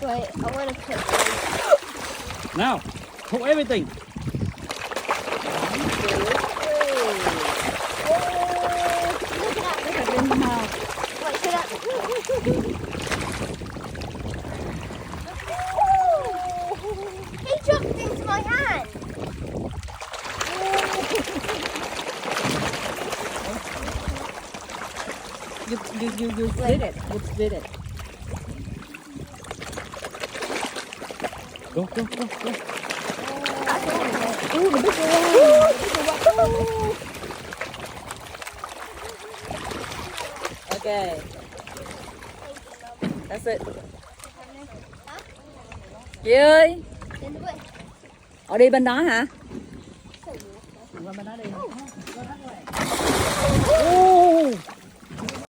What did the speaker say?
Wait, I want to put. Now, throw everything. Look at Bin's mouth. Wait, should I? He jumped into my hand. You split it. You split it. Go. Ooh, the bigger one. Okay. That's it. Chị ơi. Ở đi bên đó hả? Qua bên đó đi.